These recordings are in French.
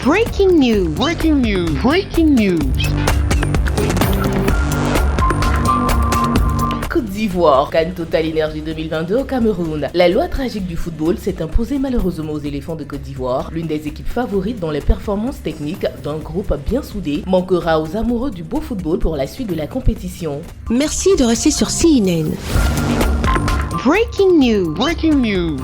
Breaking news. Breaking news. Breaking news. Côte d'Ivoire, CAN Total Énergie 2022 au Cameroun. La loi tragique du football s'est imposée malheureusement aux éléphants de Côte d'Ivoire. L'une des équipes favorites dans les performances techniques d'un groupe bien soudé manquera aux amoureux du beau football pour la suite de la compétition. Merci de rester sur CNN. Breaking news. Breaking news.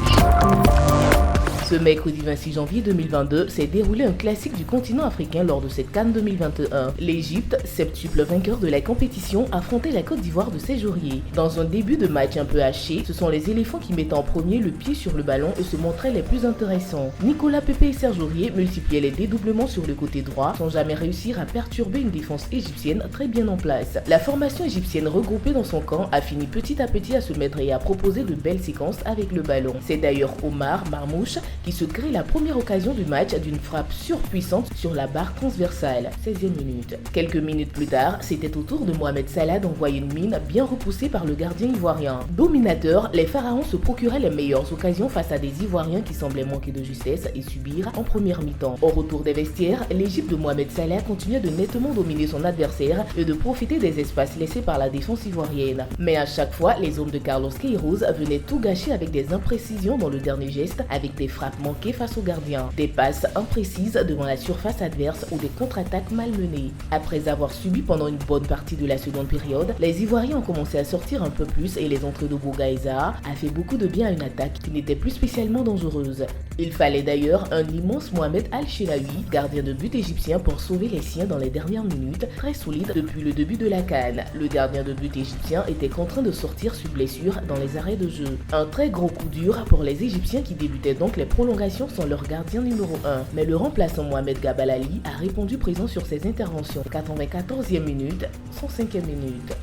Ce mercredi 26 janvier 2022 s'est déroulé un classique du continent africain lors de cette CAN 2021. L'Égypte, septuple vainqueur de la compétition, affrontait la Côte d'Ivoire de Séjourier. Dans un début de match un peu haché, ce sont les éléphants qui mettaient en premier le pied sur le ballon et se montraient les plus intéressants. Nicolas Pepe et Serge Aurier multipliaient les dédoublements sur le côté droit sans jamais réussir à perturber une défense égyptienne très bien en place. La formation égyptienne regroupée dans son camp a fini petit à petit à se mettre et à proposer de belles séquences avec le ballon. C'est d'ailleurs Omar Marmouche qui se crée la première occasion du match d'une frappe surpuissante sur la barre transversale, 16e minute. Quelques minutes plus tard, c'était au tour de Mohamed Salah d'envoyer une mine bien repoussée par le gardien ivoirien. Dominateurs, les Pharaons se procuraient les meilleures occasions face à des Ivoiriens qui semblaient manquer de justesse et subir en première mi-temps. Au retour des vestiaires, l'Égypte de Mohamed Salah continuait de nettement dominer son adversaire et de profiter des espaces laissés par la défense ivoirienne. Mais à chaque fois, les hommes de Carlos Queiroz venaient tout gâcher avec des imprécisions dans le dernier geste, avec des frappes manquées face au gardien, des passes imprécises devant la surface adverse ou des contre-attaques malmenées. Après avoir subi pendant une bonne partie de la seconde période, les Ivoiriens ont commencé à sortir un peu plus et les entrées de Boga et Zaha a fait beaucoup de bien à une attaque qui n'était plus spécialement dangereuse. Il fallait d'ailleurs un immense Mohamed Al-Shenawi, gardien de but égyptien, pour sauver les siens dans les dernières minutes, très solide depuis le début de la CAN. Le gardien de but égyptien était contraint de sortir sur blessure dans les arrêts de jeu. Un très gros coup dur pour les Égyptiens qui débutaient donc les prolongations sans leur gardien numéro 1. Mais le remplaçant Mohamed Gabalali a répondu présent sur ses interventions. 94e minute, 105e minute.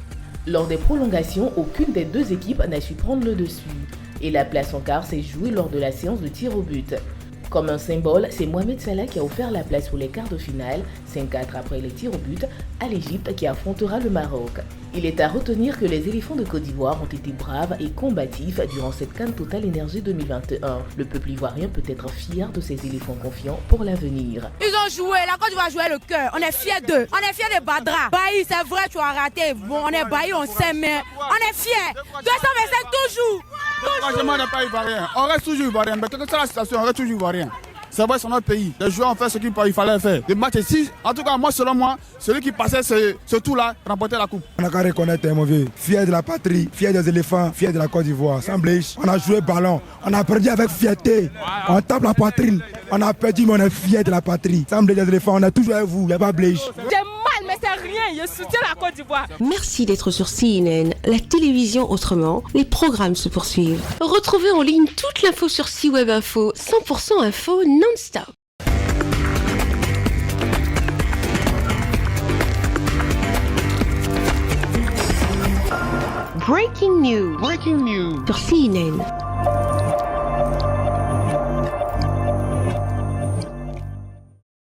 Lors des prolongations, aucune des deux équipes n'a su prendre le dessus. Et la place en quart s'est jouée lors de la séance de tir au but. Comme un symbole, c'est Mohamed Salah qui a offert la place pour les quarts de finale, 5-4 après les tirs au but, à l'Égypte qui affrontera le Maroc. Il est à retenir que les éléphants de Côte d'Ivoire ont été braves et combatifs durant cette CAN Total Énergie 2021. Le peuple ivoirien peut être fier de ces éléphants confiants pour l'avenir. Ils ont joué, la Côte d'Ivoire jouait le cœur. On est fiers d'eux. On est fiers de Badra. Bailly, c'est vrai, tu as raté. Bon, on est Bailly, on s'aime, mais on est fiers. 225 toujours. Franchement, on n'est pas ivoirien. On reste toujours ivoirien. Mais quelle que soit la situation, on reste toujours ivoirien. C'est vrai, c'est notre pays. Les joueurs ont fait ce qu'il fallait faire. Les matchs ici, en tout cas, moi, selon moi, celui qui passait ce tour-là remportait la coupe. On a qu'à reconnaître, mon vieux. Fier de la patrie, fier des éléphants, fier de la Côte d'Ivoire. Sans blèche, on a joué ballon. On a perdu avec fierté. On tape la poitrine. On a perdu, mais on est fier de la patrie. Sans blèche des éléphants, on est toujours avec vous. Il n'y a pas blèche. Mais c'est rien, je soutiens la Côte d'Ivoire. Merci d'être sur CNN, la télévision autrement. Les programmes se poursuivent. Retrouvez en ligne toute l'info sur C-Web Info, 100% info non-stop. Breaking news. Breaking news. Sur CNN.